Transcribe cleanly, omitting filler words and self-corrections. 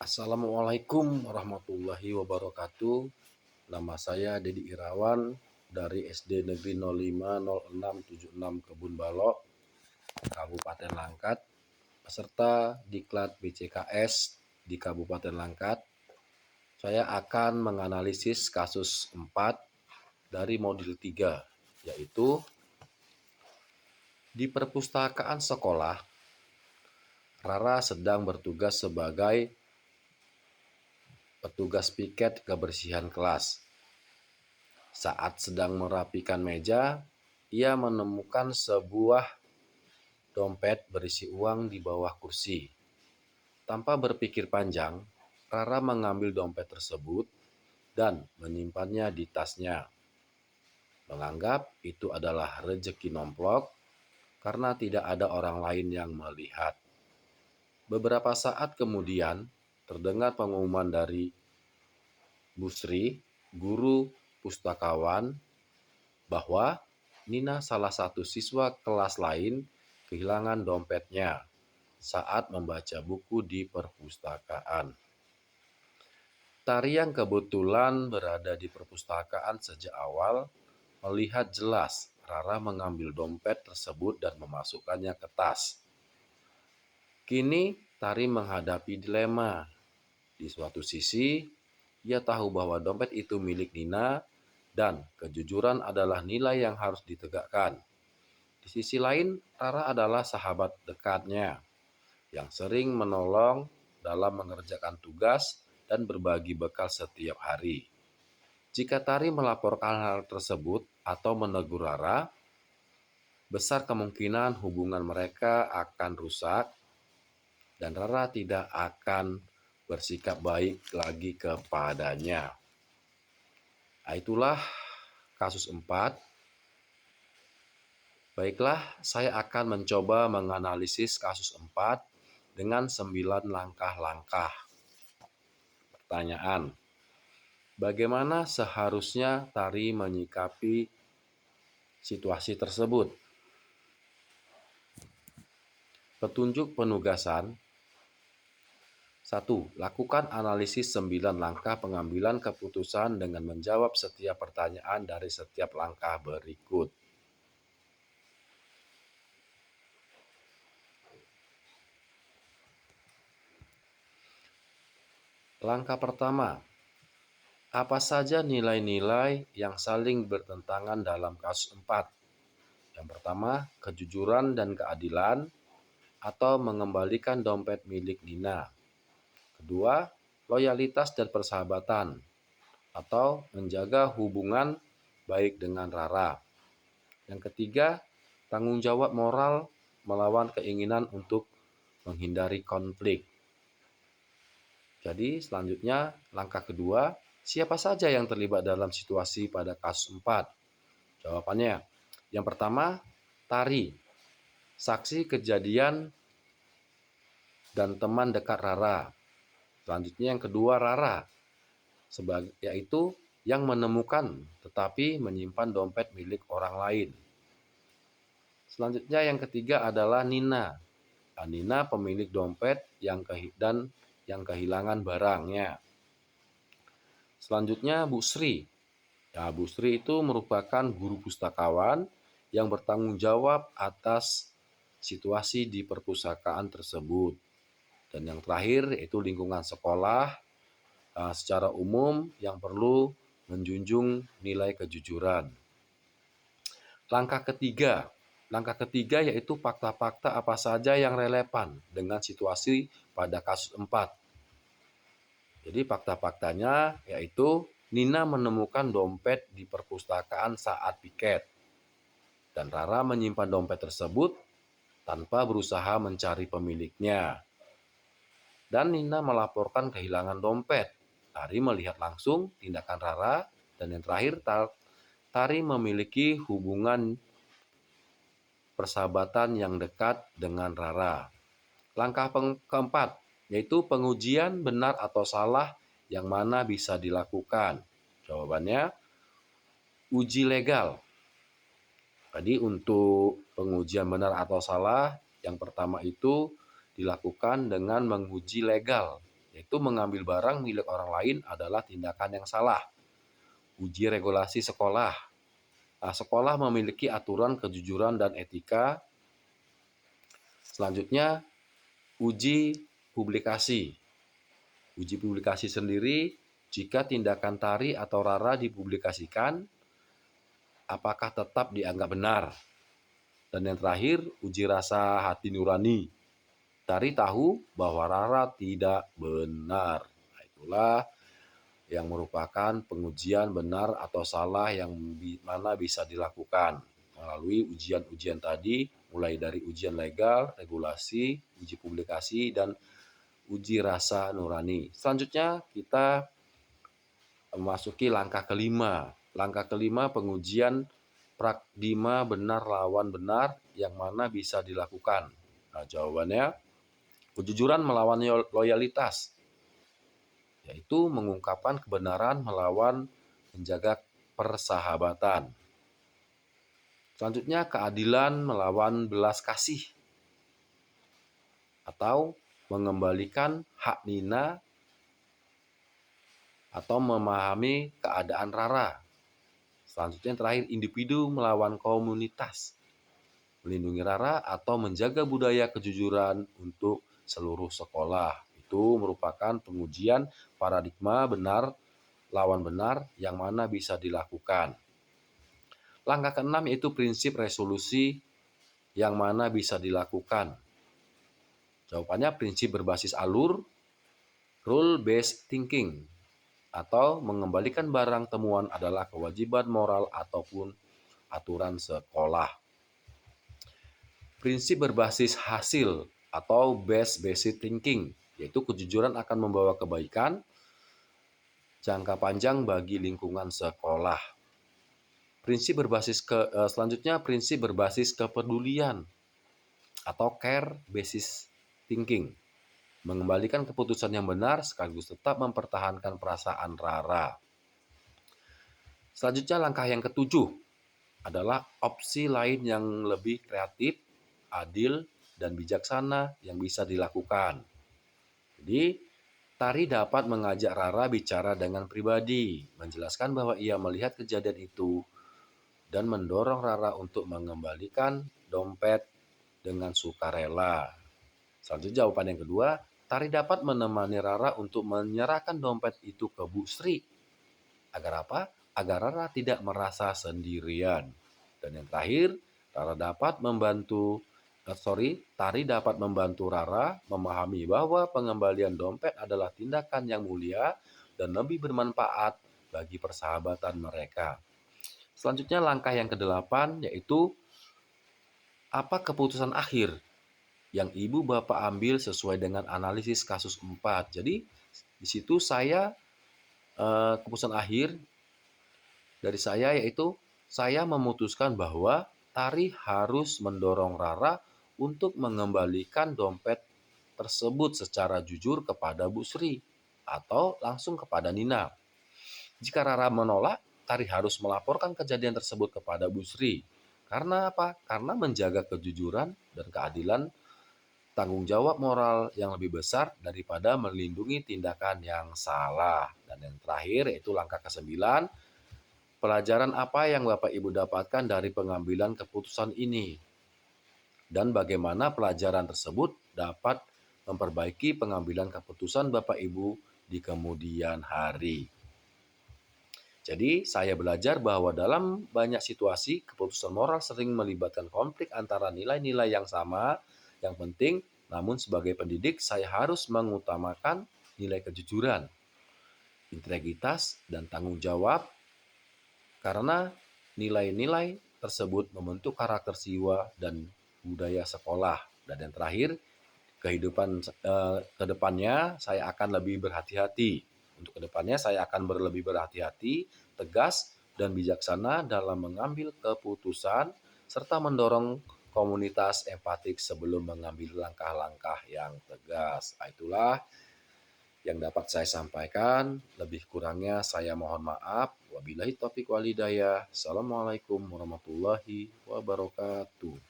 Assalamualaikum warahmatullahi wabarakatuh. Nama saya Dedi Irawan dari SD Negeri 050676 Kebun Balok, Kabupaten Langkat, peserta Diklat BCKS di Kabupaten Langkat. Saya akan menganalisis kasus 4 dari modul 3, yaitu di perpustakaan sekolah, Rara sedang bertugas sebagai petugas piket kebersihan kelas. Saat sedang merapikan meja, ia menemukan sebuah dompet berisi uang di bawah kursi. Tanpa berpikir panjang, Rara mengambil dompet tersebut dan menyimpannya di tasnya. Menganggap itu adalah rezeki nomplok karena tidak ada orang lain yang melihat. Beberapa saat kemudian, terdengar pengumuman dari Bu Sri, guru pustakawan, bahwa Nina, salah satu siswa kelas lain, kehilangan dompetnya saat membaca buku di perpustakaan. Tari yang kebetulan berada di perpustakaan sejak awal melihat jelas Rara mengambil dompet tersebut dan memasukkannya ke tas. Kini Tari menghadapi dilema. Di suatu sisi, ia tahu bahwa dompet itu milik Nina dan kejujuran adalah nilai yang harus ditegakkan. Di sisi lain, Rara adalah sahabat dekatnya yang sering menolong dalam mengerjakan tugas dan berbagi bekal setiap hari. Jika Tari melaporkan hal tersebut atau menegur Rara, besar kemungkinan hubungan mereka akan rusak dan Rara tidak akan bersikap baik lagi kepadanya. Itulah kasus 4. Baiklah, saya akan mencoba menganalisis kasus 4 dengan 9 langkah-langkah. Pertanyaan: bagaimana seharusnya Tari menyikapi situasi tersebut? Petunjuk penugasan: 1. Lakukan analisis 9 langkah pengambilan keputusan dengan menjawab setiap pertanyaan dari setiap langkah berikut. Langkah pertama, apa saja nilai-nilai yang saling bertentangan dalam kasus 4? Yang pertama, kejujuran dan keadilan atau mengembalikan dompet milik Nina. Kedua, loyalitas dan persahabatan atau menjaga hubungan baik dengan Rara. Yang ketiga, tanggung jawab moral melawan keinginan untuk menghindari konflik. Jadi selanjutnya langkah kedua, siapa saja yang terlibat dalam situasi pada kasus 4? Jawabannya, yang pertama, Tari, saksi kejadian dan teman dekat Rara. Selanjutnya yang kedua, Rara, yaitu yang menemukan tetapi menyimpan dompet milik orang lain. Selanjutnya yang ketiga adalah Nina. Nina pemilik dompet yang kehilangan barangnya. Selanjutnya Bu Sri. Bu Sri itu merupakan guru pustakawan yang bertanggung jawab atas situasi di perpustakaan tersebut. Dan yang terakhir yaitu lingkungan sekolah secara umum yang perlu menjunjung nilai kejujuran. Langkah ketiga yaitu fakta-fakta apa saja yang relevan dengan situasi pada kasus 4. Jadi fakta-faktanya yaitu Nina menemukan dompet di perpustakaan saat piket. Dan Rara menyimpan dompet tersebut tanpa berusaha mencari pemiliknya. Dan Nina melaporkan kehilangan dompet. Tari melihat langsung tindakan Rara. Dan yang terakhir, Tari memiliki hubungan persahabatan yang dekat dengan Rara. Langkah keempat, yaitu pengujian benar atau salah yang mana bisa dilakukan. Jawabannya, uji legal. Jadi untuk pengujian benar atau salah, yang pertama itu dilakukan dengan menguji legal. yaitu mengambil barang milik orang lain adalah tindakan yang salah. Uji regulasi sekolah. Nah, sekolah memiliki aturan kejujuran dan etika. Selanjutnya, uji publikasi. Uji publikasi sendiri, jika tindakan Tari atau Rara dipublikasikan, apakah tetap dianggap benar? Dan yang terakhir, uji rasa hati nurani. Tari tahu bahwa Rara tidak benar. Nah, itulah yang merupakan pengujian benar atau salah yang mana bisa dilakukan melalui ujian-ujian tadi, mulai dari ujian legal, regulasi, uji publikasi, dan uji rasa nurani. Selanjutnya kita memasuki langkah kelima. Langkah kelima, pengujian prakdima benar lawan benar yang mana bisa dilakukan. Nah, jawabannya kejujuran melawan loyalitas, yaitu mengungkapkan kebenaran melawan menjaga persahabatan. Selanjutnya keadilan melawan belas kasih, atau mengembalikan hak Nina atau memahami keadaan Rara. Selanjutnya terakhir, individu melawan komunitas, melindungi Rara atau menjaga budaya kejujuran untuk seluruh sekolah. Itu merupakan pengujian paradigma benar lawan benar yang mana bisa dilakukan. Langkah keenam yaitu prinsip resolusi yang mana bisa dilakukan. Jawabannya prinsip berbasis alur, rule based thinking, atau mengembalikan barang temuan adalah kewajiban moral ataupun aturan sekolah. Prinsip berbasis hasil atau based thinking, yaitu kejujuran akan membawa kebaikan jangka panjang bagi lingkungan sekolah. Selanjutnya prinsip berbasis kepedulian atau care basis thinking, mengembalikan keputusan yang benar sekaligus tetap mempertahankan perasaan Rara. Selanjutnya langkah yang ketujuh adalah opsi lain yang lebih kreatif, adil, dan bijaksana yang bisa dilakukan. Jadi, Tari dapat mengajak Rara bicara dengan pribadi, menjelaskan bahwa ia melihat kejadian itu, dan mendorong Rara untuk mengembalikan dompet dengan sukarela. Selanjutnya jawaban yang kedua, Tari dapat menemani Rara untuk menyerahkan dompet itu ke Bu Sri. Agar apa? Agar Rara tidak merasa sendirian. Dan yang terakhir, Tari dapat membantu Rara memahami bahwa pengembalian dompet adalah tindakan yang mulia dan lebih bermanfaat bagi persahabatan mereka. Selanjutnya langkah yang kedelapan yaitu apa keputusan akhir yang ibu bapak ambil sesuai dengan analisis kasus 4. Jadi di situ keputusan akhir dari saya yaitu saya memutuskan bahwa Tari harus mendorong Rara untuk mengembalikan dompet tersebut secara jujur kepada Bu Sri atau langsung kepada Nina. Jika Rara menolak, Tari harus melaporkan kejadian tersebut kepada Bu Sri. Karena apa? Karena menjaga kejujuran dan keadilan, tanggung jawab moral yang lebih besar daripada melindungi tindakan yang salah. Dan yang terakhir yaitu langkah ke-9, pelajaran apa yang Bapak Ibu dapatkan dari pengambilan keputusan ini? Dan bagaimana pelajaran tersebut dapat memperbaiki pengambilan keputusan Bapak Ibu di kemudian hari. Jadi, saya belajar bahwa dalam banyak situasi, keputusan moral sering melibatkan konflik antara nilai-nilai yang sama, yang penting, namun sebagai pendidik, saya harus mengutamakan nilai kejujuran, integritas, dan tanggung jawab, karena nilai-nilai tersebut membentuk karakter jiwa dan budaya sekolah. Dan yang terakhir, kedepannya saya akan lebih berhati-hati. Untuk kedepannya saya akan lebih berhati-hati, tegas, dan bijaksana dalam mengambil keputusan, serta mendorong komunitas empatik sebelum mengambil langkah-langkah yang tegas. Itulah yang dapat saya sampaikan. Lebih kurangnya saya mohon maaf. Wabillahi taufiq wal hidayah. Assalamualaikum warahmatullahi wabarakatuh.